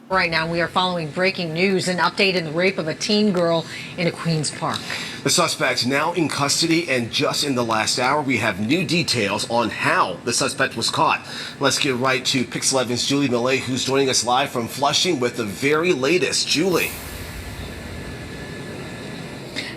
Right now, we are following breaking news, an update in the rape of a teen girl in a Queens Park. The suspect now in custody, and just in the last hour, we have new details on how the suspect was caught. Let's get right to Pix 11's Julie Millay, who's joining us live from Flushing with the very latest. Julie.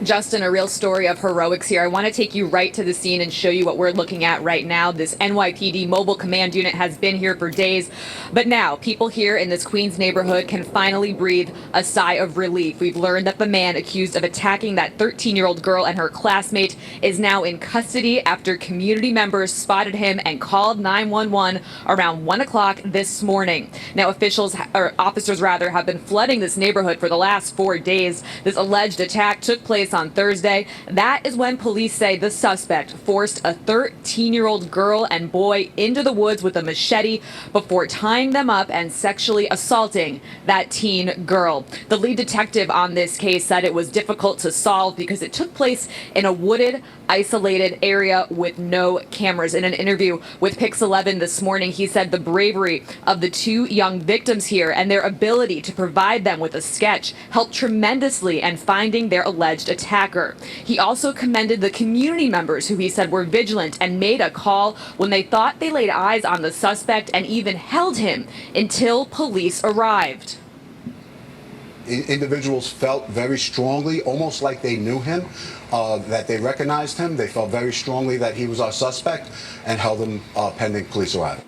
Justin, a real story of heroics here. I want to take you right to the scene and show you what we're looking at right now. This NYPD mobile command unit has been here for days, but now people here in this Queens neighborhood can finally breathe a sigh of relief. We've learned that the man accused of attacking that 13-year-old girl and her classmate is now in custody after community members spotted him and called 911 around 1 o'clock this morning. Now officers have been flooding this neighborhood for the last 4 days. This alleged attack took place on Thursday. That is when police say the suspect forced a 13-year-old girl and boy into the woods with a machete before tying them up and sexually assaulting that teen girl. The lead detective on this case said it was difficult to solve because it took place in a wooded, isolated area with no cameras. In an interview with Pix 11 this morning, he said the bravery of the two young victims here and their ability to provide them with a sketch helped tremendously in finding their alleged attacker. He also commended the community members who he said were vigilant and made a call when they thought they laid eyes on the suspect and even held him until police arrived. Individuals felt very strongly, almost like they knew him, that they recognized him. They felt very strongly that he was our suspect and held him pending police arrival.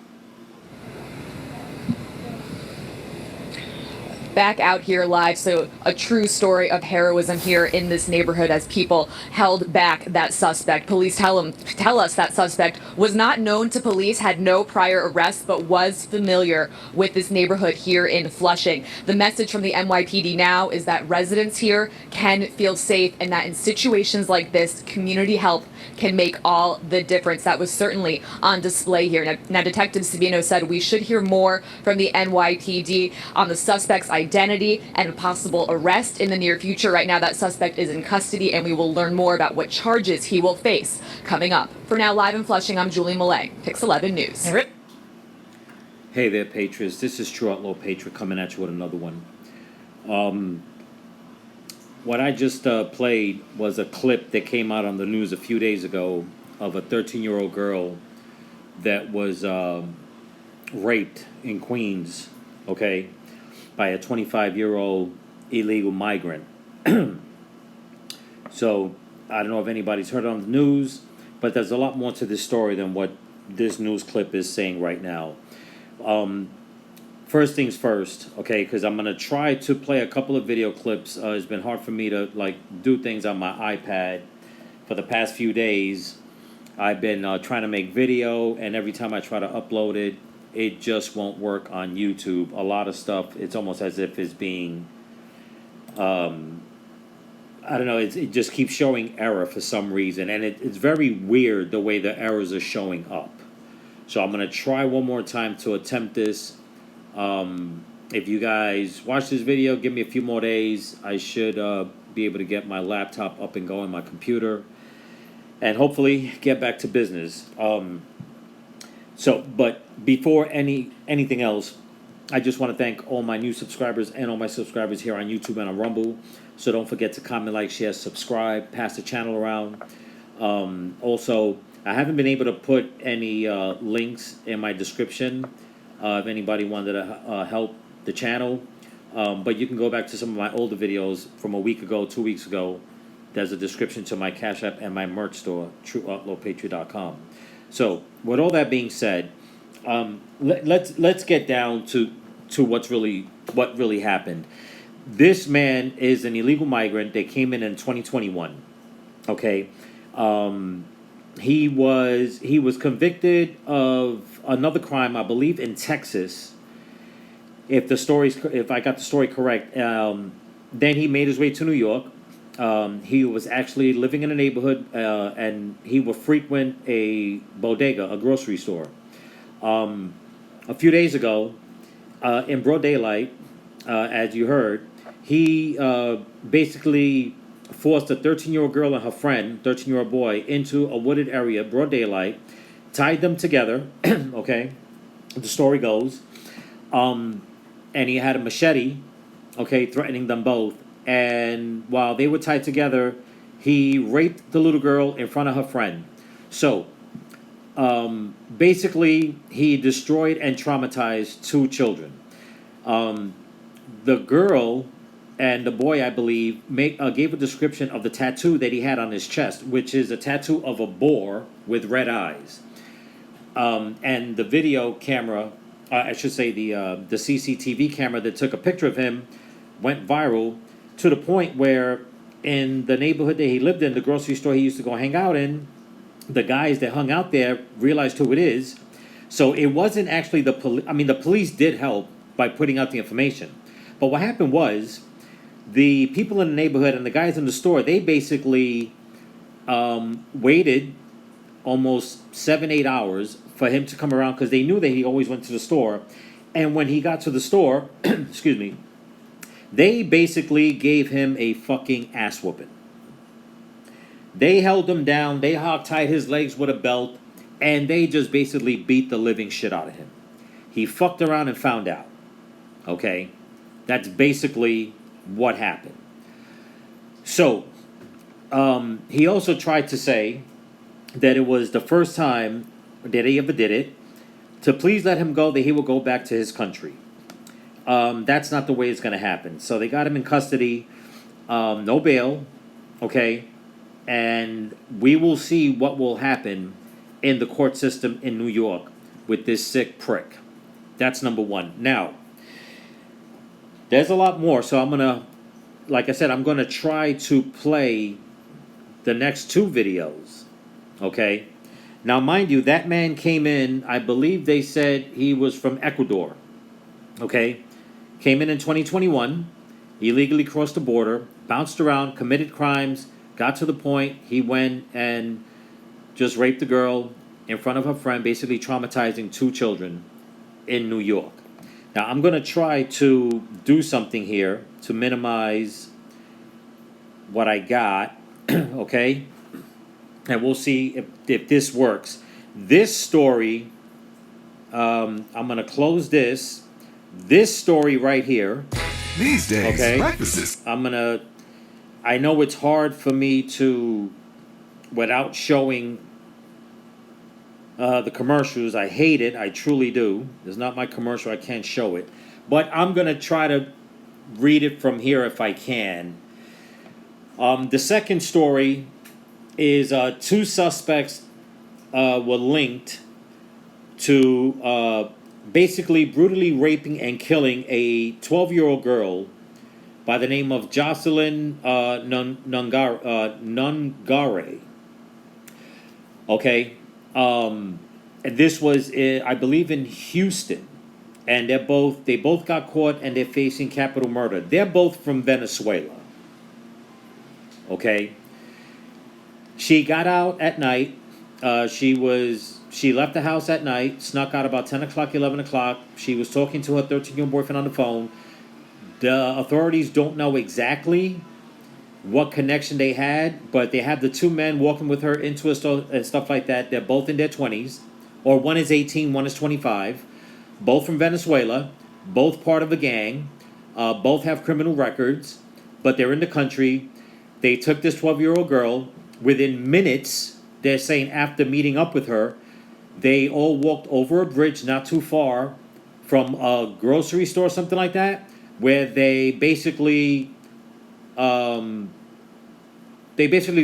Back out here live, so a true story of heroism here in this neighborhood as people held back that suspect. Police tell us that suspect was not known to police, had no prior arrests, but was familiar with this neighborhood here in Flushing. The message from the NYPD now is that residents here can feel safe and that in situations like this, community help can make all the difference. That was certainly on display here. Now Detective Savino said we should hear more from the NYPD on the suspect's identity and possible arrest in the near future. Right now, that suspect is in custody, and we will learn more about what charges he will face coming up. For now, live in Flushing, I'm Julie Millay, Pix 11 News. Hey there, Patriots. This is True Outlaw Patriot coming at you with another one. What I just played was a clip that came out on the news a few days ago of a 13-year-old girl that was raped in Queens, okay, by a 25-year-old illegal migrant. So I don't know if anybody's heard on the news, but there's a lot more to this story than what this news clip is saying right now. First things first, okay, because I'm going to try to play a couple of video clips. It's been hard for me to, do things on my iPad for the past few days. I've been trying to make video, and every time I try to upload it, it just won't work on YouTube. A lot of stuff, it's almost as if it's being, I don't know, it just keeps showing error for some reason. And it's very weird the way the errors are showing up. So I'm going to try one more time to attempt this. If you guys watch this video, give me a few more days. I should be able to get my laptop up and going, my computer, and hopefully get back to business. But before anything else, I just want to thank all my new subscribers and all my subscribers here on YouTube and on Rumble. So don't forget to comment, like, share, subscribe, pass the channel around. Also, I haven't been able to put any links in my description if anybody wanted to help the channel. But you can go back to some of my older videos from a week ago, 2 weeks ago. There's a description to my Cash App and my merch store, TrueOutlawPatriot.com. So, with all that being said, let's get down to what really happened. This man is an illegal migrant. They came in 2021. Okay, he was convicted of another crime, I believe, in Texas. If I got the story correct, then he made his way to New York. He was actually living in a neighborhood, and he would frequent a bodega, a grocery store. A few days ago, in broad daylight, as you heard, he basically forced a 13-year-old girl and her friend, 13-year-old boy, into a wooded area, broad daylight, tied them together, okay, the story goes, and he had a machete, okay, threatening them both. And while they were tied together, he raped the little girl in front of her friend. So, basically, he destroyed and traumatized two children. The girl and the boy, I believe, gave a description of the tattoo that he had on his chest, which is a tattoo of a boar with red eyes. And the video camera, I should say the CCTV camera that took a picture of him went viral to the point where in the neighborhood that he lived in, the grocery store he used to go hang out in, the guys that hung out there realized who it is. So it wasn't actually the police. I mean, the police did help by putting out the information. But what happened was the people in the neighborhood and the guys in the store, they basically waited almost 7-8 hours for him to come around because they knew that he always went to the store. And when he got to the store, excuse me, they basically gave him a fucking ass whooping. They held him down, they hog-tied his legs with a belt, and they just basically beat the living shit out of him. He fucked around and found out. Okay? That's basically what happened. So, he also tried to say that it was the first time that he ever did it, to please let him go, that he will go back to his country. That's not the way it's going to happen. So they got him in custody, no bail, okay? And we will see what will happen in the court system in New York with this sick prick. That's number one. Now, there's a lot more, so I'm going to, like I said, I'm going to try to play the next two videos, okay? Now, mind you, that man came in, I believe they said he was from Ecuador, okay? Came in 2021, illegally crossed the border, bounced around, committed crimes, got to the point, he went and just raped the girl in front of her friend, basically traumatizing two children in New York. Now, I'm going to try to do something here to minimize what I got, okay? And we'll see if this works. This story, I'm going to close this. This story right here. These days, okay? breakfasts. I know it's hard for me to, without showing the commercials. I hate it. I truly do. It's not my commercial. I can't show it. But I'm going to try to read it from here if I can. The second story is two suspects were linked to basically brutally raping and killing a 12-year-old girl by the name of Jocelyn Nungare. Okay. And this was, I believe, in Houston. And they both got caught and they're facing capital murder. They're both from Venezuela. Okay. She got out at night. She left the house at night, snuck out about 10 o'clock, 11 o'clock. She was talking to her 13-year-old boyfriend on the phone. The authorities don't know exactly what connection they had, but they have the two men walking with her into a store and stuff like that. They're both in their 20s, or one is 18, one is 25. Both from Venezuela, both part of a gang, both have criminal records, but they're in the country. They took this 12-year-old girl. Within minutes, they're saying after meeting up with her, they all walked over a bridge not too far from a grocery store, something like that, where they basically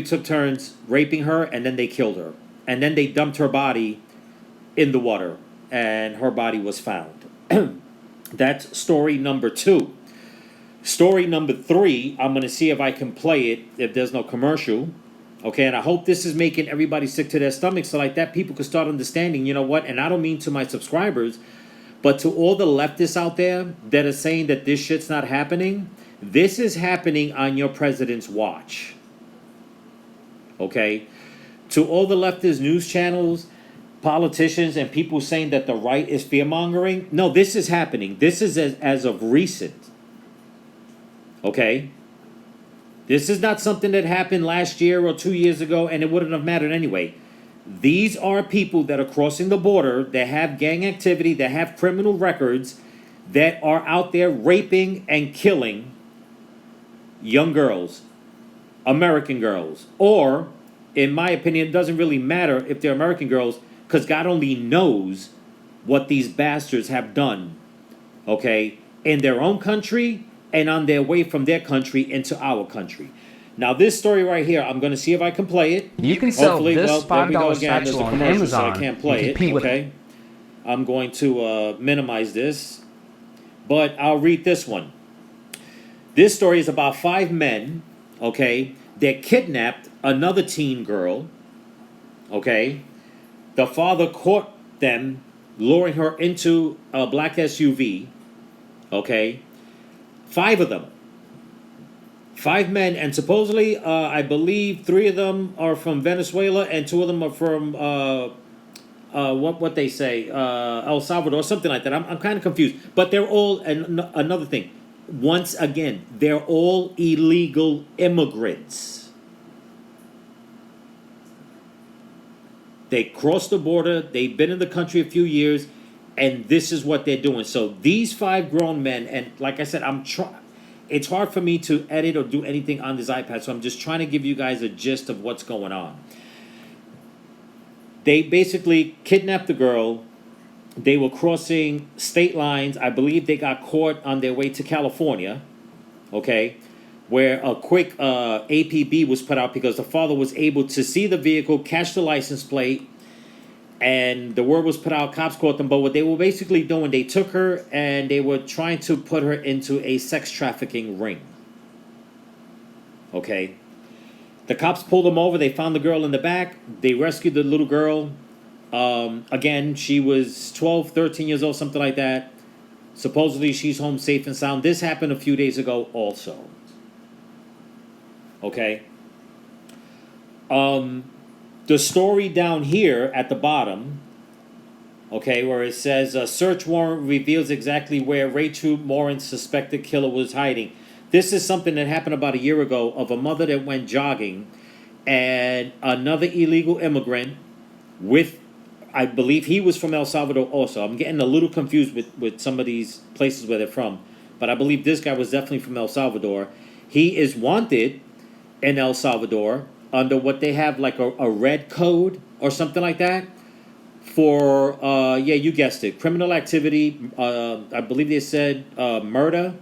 took turns raping her, and then they killed her. And then they dumped her body in the water, and her body was found. That's story number 2. Story number 3, I'm going to see if I can play it if there's no commercial. Okay, and I hope this is making everybody sick to their stomachs so like that people can start understanding, you know what, and I don't mean to my subscribers, but to all the leftists out there that are saying that this shit's not happening, this is happening on your president's watch. Okay? To all the leftist news channels, politicians, and people saying that the right is fear-mongering, no, this is happening. This is as of recent. Okay? This is not something that happened last year or 2 years ago, and it wouldn't have mattered anyway. These are people that are crossing the border, that have gang activity, that have criminal records, that are out there raping and killing young girls, American girls, or, in my opinion, it doesn't really matter if they're American girls, because God only knows what these bastards have done, okay, in their own country and on their way from their country into our country. Now, this story right here, I'm going to see if I can play it. You can sell Hopefully, this well, there we go $5 again. There's satchel a on commercial, so I Amazon can't and play it, compete with okay? I'm going to minimize this, but I'll read this one. This story is about 5 men, okay, that kidnapped another teen girl, okay? The father caught them luring her into a black SUV, okay? 5 of them. 5 men, and supposedly, I believe 3 of them are from Venezuela and 2 of them are from, what they say, El Salvador, something like that. I'm kind of confused. But they're all, and another thing, once again, they're all illegal immigrants. They crossed the border, they've been in the country a few years, and this is what they're doing. So these 5 grown men, and like I said, it's hard for me to edit or do anything on this iPad, so I'm just trying to give you guys a gist of what's going on. They basically kidnapped the girl. They were crossing state lines. I believe they got caught on their way to California, okay, where a quick APB was put out because the father was able to see the vehicle, catch the license plate, and the word was put out, cops caught them. But what they were basically doing, they took her and they were trying to put her into a sex trafficking ring, okay? The cops pulled them over. They found the girl in the back. They rescued the little girl. Again, she was 12, 13 years old, something like that. Supposedly, she's home safe and sound. This happened a few days ago also. Okay? The story down here at the bottom, okay, where it says, a search warrant reveals exactly where Rachel Morin's suspected killer was hiding. This is something that happened about a year ago of a mother that went jogging and another illegal immigrant with, I believe he was from El Salvador also. I'm getting a little confused with some of these places where they're from. But I believe this guy was definitely from El Salvador. He is wanted in El Salvador under what they have like a red code or something like that for, yeah, you guessed it, criminal activity. I believe they said murder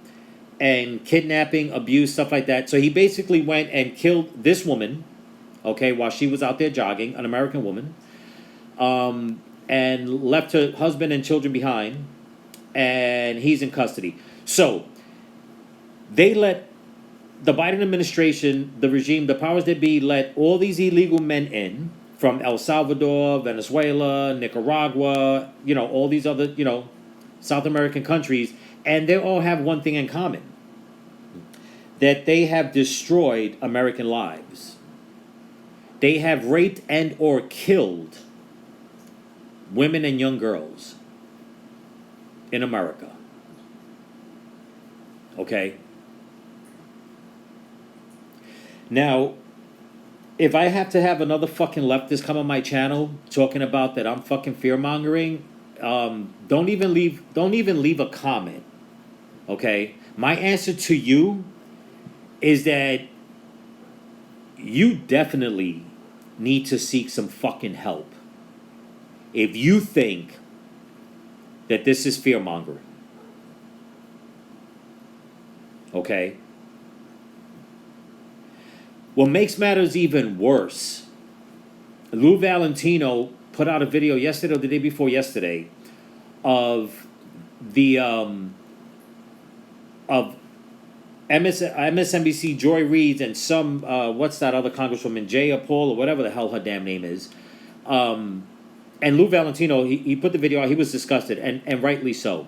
and kidnapping, abuse, stuff like that. So he basically went and killed this woman, okay, while she was out there jogging, an American woman, and left her husband and children behind, and he's in custody. So they let the Biden administration, the regime, the powers that be, let all these illegal men in from El Salvador, Venezuela, Nicaragua, you know, all these other, you know, South American countries, and they all have one thing in common, that they have destroyed American lives. They have raped and or killed women and young girls in America. Okay? Now, if I have to have another fucking leftist come on my channel talking about that I'm fucking fear-mongering, don't even leave a comment. Okay? My answer to you is that you definitely need to seek some fucking help if you think that this is fear-mongering. Okay? What makes matters even worse, Lou Valentino put out a video yesterday or the day before yesterday of the of MSNBC Joy Reid and some what's that other congresswoman, Jaya Paul or whatever the hell her damn name is, and Lou Valentino, he put the video out. He was disgusted, and rightly so,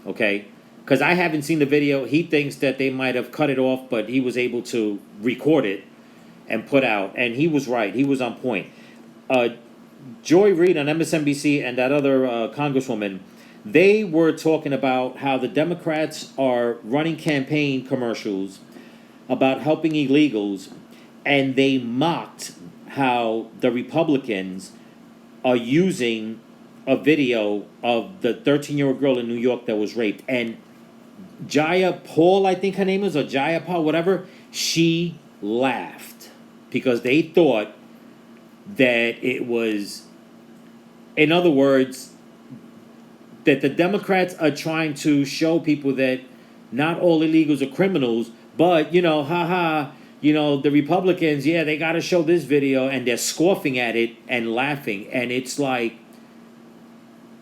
okay, because I haven't seen the video. He thinks that they might have cut it off, but he was able to record it and put out, and he was right. He was on point. Joy Reid on MSNBC and that other congresswoman, they were talking about how the Democrats are running campaign commercials about helping illegals, and they mocked how the Republicans are using a video of the 13-year-old girl in New York that was raped, and Jaya Paul, I think her name is, or Jaya Paul, whatever, she laughed because they thought that it was, in other words, that the Democrats are trying to show people that not all illegals are criminals, but, you know, haha, you know, the Republicans, yeah, they got to show this video, and they're scoffing at it and laughing. And it's like,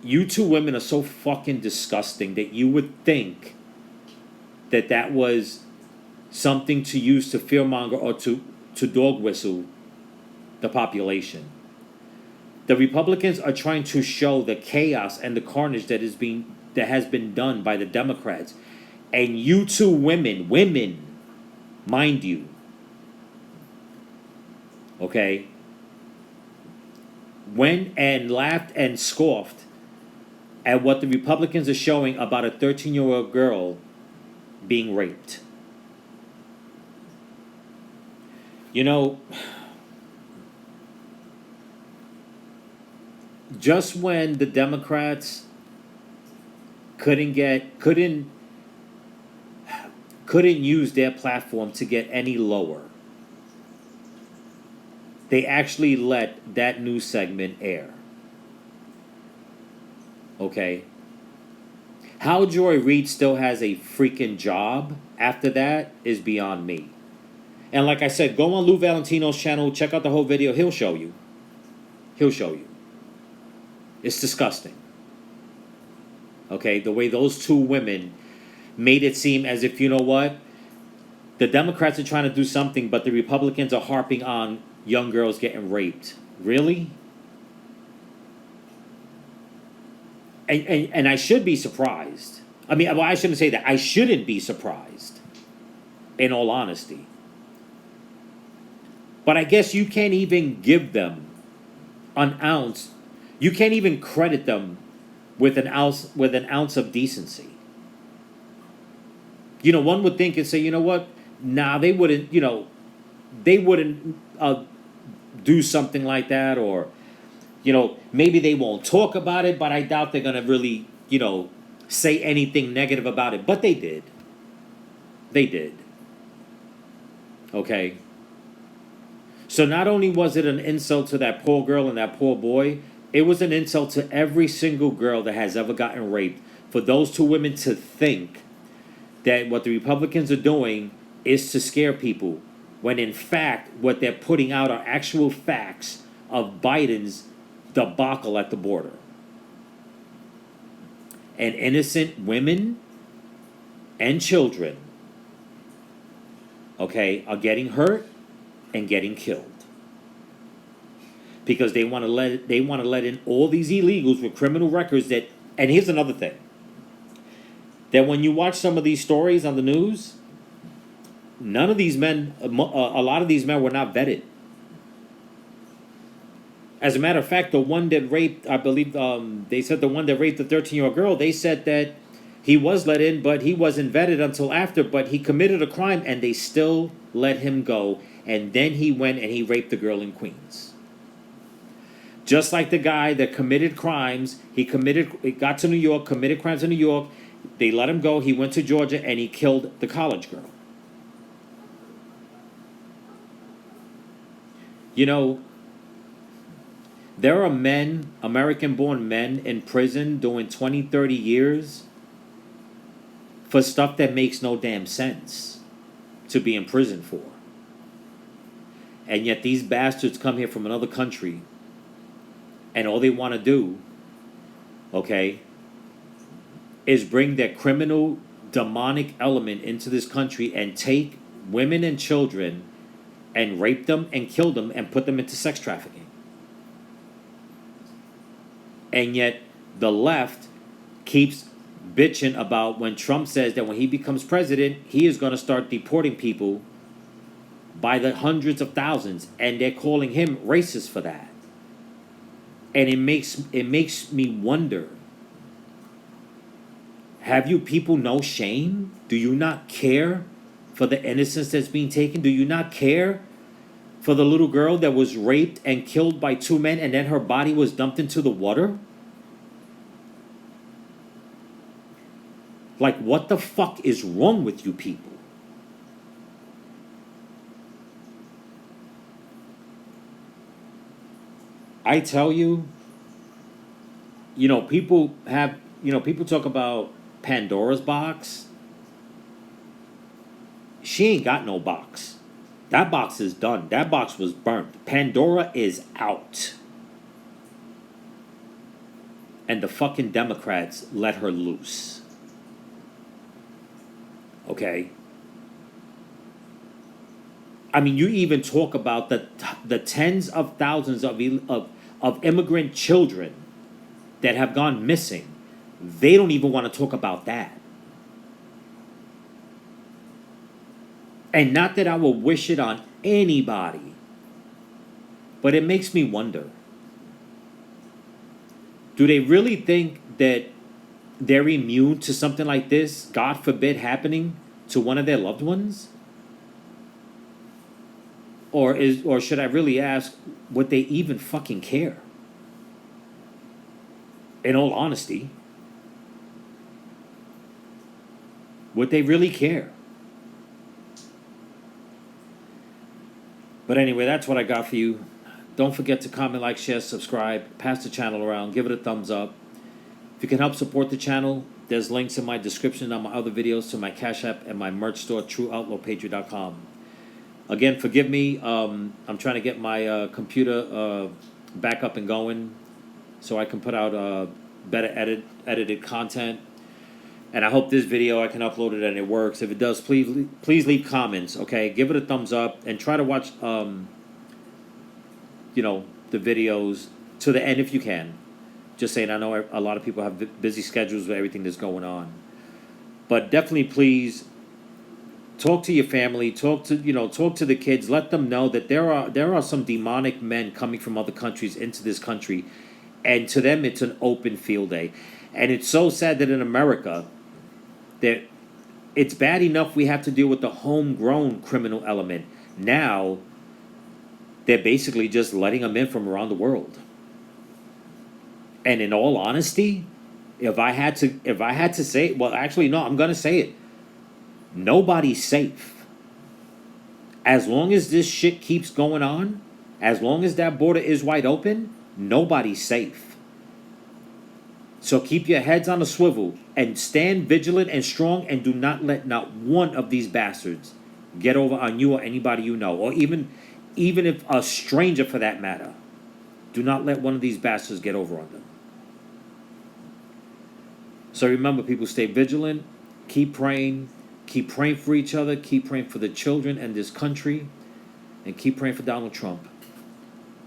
you two women are so fucking disgusting that you would think that that was something to use to fearmonger or to dog whistle the population. The Republicans are trying to show the chaos and the carnage that has been done by the Democrats. And you two women, mind you, okay, went and laughed and scoffed at what the Republicans are showing about a 13-year-old girl being raped. You know, just when the Democrats couldn't use their platform to get any lower, they actually let that news segment air. Okay? How Joy Reid still has a freaking job after that is beyond me. And like I said, go on Lou Valentino's channel, check out the whole video. He'll show you. It's disgusting. Okay? The way those two women made it seem as if, you know what? The Democrats are trying to do something, but the Republicans are harping on young girls getting raped. Really? And I should be surprised. I mean, well, I shouldn't say that. I shouldn't be surprised, in all honesty. But I guess you can't even give them an ounce. You can't even credit them with an ounce of decency. You know, one would think and say, you know what? Nah, they wouldn't. You know, they wouldn't do something like that, or, you know, maybe they won't talk about it, but I doubt they're gonna really, you know, say anything negative about it. But they did. They did. Okay. So not only was it an insult to that poor girl and that poor boy, it was an insult to every single girl that has ever gotten raped. For those two women to think that what the Republicans are doing is to scare people, when in fact what they're putting out are actual facts of Biden's debacle at the border. And innocent women and children, okay, are getting hurt and getting killed. Because they want to let in all these illegals with criminal records that, and here's another thing, that when you watch some of these stories on the news, none of these men, a lot of these men were not vetted. As a matter of fact, the one that raped, I believe, they said the one that raped the 13-year-old girl, they said that he was let in, but he wasn't vetted until after, but he committed a crime, and they still let him go. And then he went and he raped the girl in Queens. Just like the guy that committed crimes, he got to New York, committed crimes in New York, they let him go, he went to Georgia, and he killed the college girl. You know, there are men, American-born men, in prison doing 20, 30 years for stuff that makes no damn sense to be in prison for. And yet these bastards come here from another country, and all they want to do, okay, is bring their criminal, demonic element into this country and take women and children and rape them and kill them and put them into sex trafficking. And yet the left keeps bitching about when Trump says that when he becomes president, he is going to start deporting people by the hundreds of thousands, and they're calling him racist for that. And it makes me wonder, have you people no shame? Do you not care for the innocence that's being taken? Do you not care for the little girl that was raped and killed by two men and then her body was dumped into the water? Like, what the fuck is wrong with you people? I tell you, people have, people talk about Pandora's box. She ain't got no box. That box is done. That box was burnt. Pandora is out. And the fucking Democrats let her loose. Okay? I mean, you even talk about the tens of thousands of immigrant children that have gone missing. They don't even want to talk about that. And not that I will wish it on anybody, but it makes me wonder. Do they really think that they're immune to something like this, God forbid, happening to one of their loved ones? Or should I really ask, would they even fucking care? In all honesty, would they really care? But anyway, that's what I got for you. Don't forget to comment, like, share, subscribe, pass the channel around, give it a thumbs up. If you can help support the channel, there's links in my description on my other videos to my Cash App and my merch store, TrueOutlawPatriot.com. Again, forgive me. I'm trying to get my computer back up and going so I can put out better edited content. And I hope this video, I can upload it and it works. If it does, please leave comments, okay? Give it a thumbs up and try to watch, the videos to the end if you can. Just saying, I know a lot of people have busy schedules with everything that's going on. But definitely, please talk to your family, talk to the kids. Let them know that there are some demonic men coming from other countries into this country, and to them it's an open field day. And it's so sad that in America, that it's bad enough we have to deal with the homegrown criminal element. Now they're basically just letting them in from around the world. And in all honesty, if I had to say, well, actually no, I'm gonna say it. Nobody's safe. As long as this shit keeps going on, as long as that border is wide open, nobody's safe. So keep your heads on a swivel and stand vigilant and strong, and do not let not one of these bastards get over on you or anybody you know, or even if a stranger for that matter. Do not let one of these bastards get over on them. So remember, people, stay vigilant, keep praying for each other, keep praying for the children and this country, and keep praying for Donald Trump.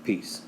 Peace.